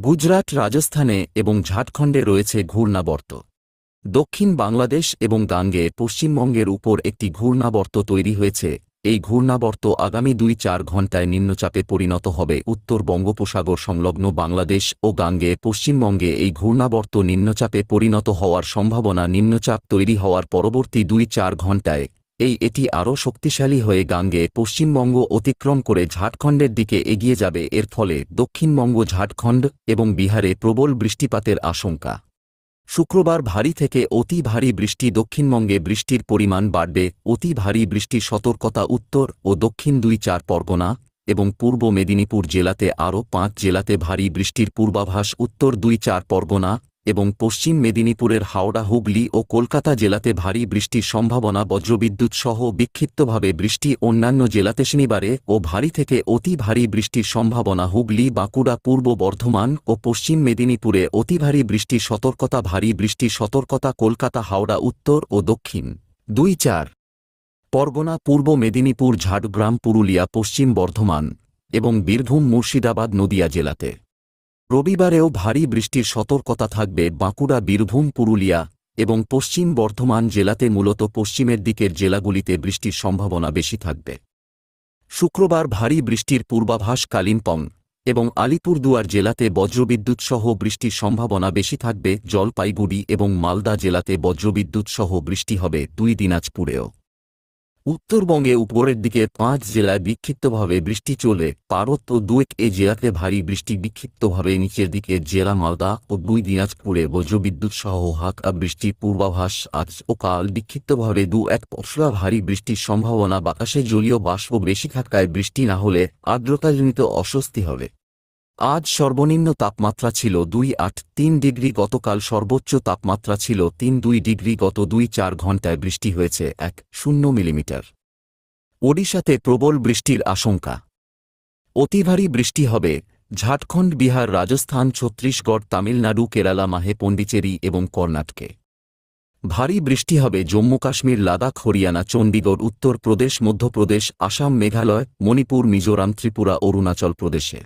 গুজরাট, রাজস্থানে এবং ঝাড়খণ্ডে রয়েছে ঘূর্ণাবর্ত। দক্ষিণ বাংলাদেশ এবং গাঙ্গে পশ্চিমবঙ্গের উপর একটি ঘূর্ণাবর্ত তৈরি হয়েছে। এই ঘূর্ণাবর্ত আগামী ২-৪ ঘণ্টায় নিম্নচাপে পরিণত হবে। উত্তর বঙ্গোপসাগর সংলগ্ন বাংলাদেশ ও গাঙ্গে পশ্চিমবঙ্গে এই ঘূর্ণাবর্ত নিম্নচাপে পরিণত হওয়ার সম্ভাবনা। নিম্নচাপ তৈরি হওয়ার পরবর্তী ২-৪ ঘণ্টায় এটি আরও শক্তিশালী হয়ে গাঙ্গে পশ্চিমবঙ্গ অতিক্রম করে ঝাড়খণ্ডের দিকে এগিয়ে যাবে। এর ফলে দক্ষিণবঙ্গ, ঝাড়খণ্ড এবং বিহারে প্রবল বৃষ্টিপাতের আশঙ্কা। শুক্রবার ভারী থেকে অতি ভারী বৃষ্টি। দক্ষিণবঙ্গে বৃষ্টির পরিমাণ বাড়বে। অতি ভারী বৃষ্টির সতর্কতা উত্তর ও দক্ষিণ ২-৪ পরগনা এবং পূর্ব মেদিনীপুর জেলাতে। আরও ৫ জেলাতে ভারী বৃষ্টির পূর্বাভাস। উত্তর ২-৪ পরগনা এবং পশ্চিম মেদিনীপুরের হাওড়া, হুগলি ও কলকাতা জেলাতে ভারী বৃষ্টির সম্ভাবনা। বজ্রবিদ্যুৎ সহ বিক্ষিপ্তভাবে বৃষ্টি। অন্যান্য জেলাতে শনিবারে ও ভারী থেকে অতি ভারী বৃষ্টির সম্ভাবনা। হুগলি, বাঁকুড়া, পূর্ব বর্ধমান ও পশ্চিম মেদিনীপুরে অতি ভারী বৃষ্টির সতর্কতা। ভারী বৃষ্টির সতর্কতা কলকাতা, হাওড়া, উত্তর ও দক্ষিণ ২-৪ পরগনা, পূর্ব মেদিনীপুর, ঝাড়গ্রাম, পুরুলিয়া, পশ্চিম বর্ধমান এবং বীরভূম, মুর্শিদাবাদ, নদিয়া জেলাতে। রবিবারেও ভারী বৃষ্টির সতর্কতা থাকবে বাঁকুড়া, বীরভূম, পুরুলিয়া এবং পশ্চিম বর্ধমান জেলাতে। মূলত পশ্চিমের দিকের জেলাগুলিতে বৃষ্টির সম্ভাবনা বেশি থাকবে। শুক্রবার ভারী বৃষ্টির পূর্বাভাস। কালিম্পং এবং আলিপুরদুয়ার জেলাতে বজ্রবিদ্যুৎ সহ বৃষ্টির সম্ভাবনা বেশি থাকবে। জলপাইগুড়ি এবং মালদা জেলাতে বজ্রবিদ্যুৎ সহ বৃষ্টি হবে। দিনাজপুরেও। উত্তরবঙ্গে উপরের দিকে ৫ জেলায় বিক্ষিপ্তভাবে বৃষ্টি চলে। পার্বত্য ২ জেলাতে ভারী বৃষ্টি। বিক্ষিপ্তভাবে নিচের দিকে জেলা মালদা ও দিনাজপুরে বজ্রবিদ্যুৎ সহ হালকা বৃষ্টির পূর্বাভাস। আজ ও কাল বিক্ষিপ্তভাবে ২-১ পশলা ভারী বৃষ্টির সম্ভাবনা। বাতাসে জলীয় বাষ্প বেশি থাকায় বৃষ্টি না হলে আর্দ্রতাজনিত অস্বস্তি হবে। আজ সর্বনিম্ন তাপমাত্রা ছিল ২.৮-৩ ডিগ্রি। গতকাল সর্বোচ্চ তাপমাত্রা ছিল ৩.২ ডিগ্রি। গত ২-৪ ঘণ্টায় বৃষ্টি হয়েছে ১.০ মিলিমিটার। ওড়িশাতে প্রবল বৃষ্টির আশঙ্কা। অতি ভারী বৃষ্টি হবে ঝাড়খণ্ড, বিহার, রাজস্থান, ছত্তিশগড়, তামিলনাড়ু, কেরালা, মাহে, পণ্ডিচেরি এবং কর্ণাটকে। ভারী বৃষ্টি হবে জম্মু কাশ্মীর, লাদাখ, হরিয়ানা, চণ্ডীগড়, উত্তর প্রদেশ, মধ্যপ্রদেশ, আসাম, মেঘালয়, মণিপুর, মিজোরাম, ত্রিপুরা, অরুণাচল প্রদেশে।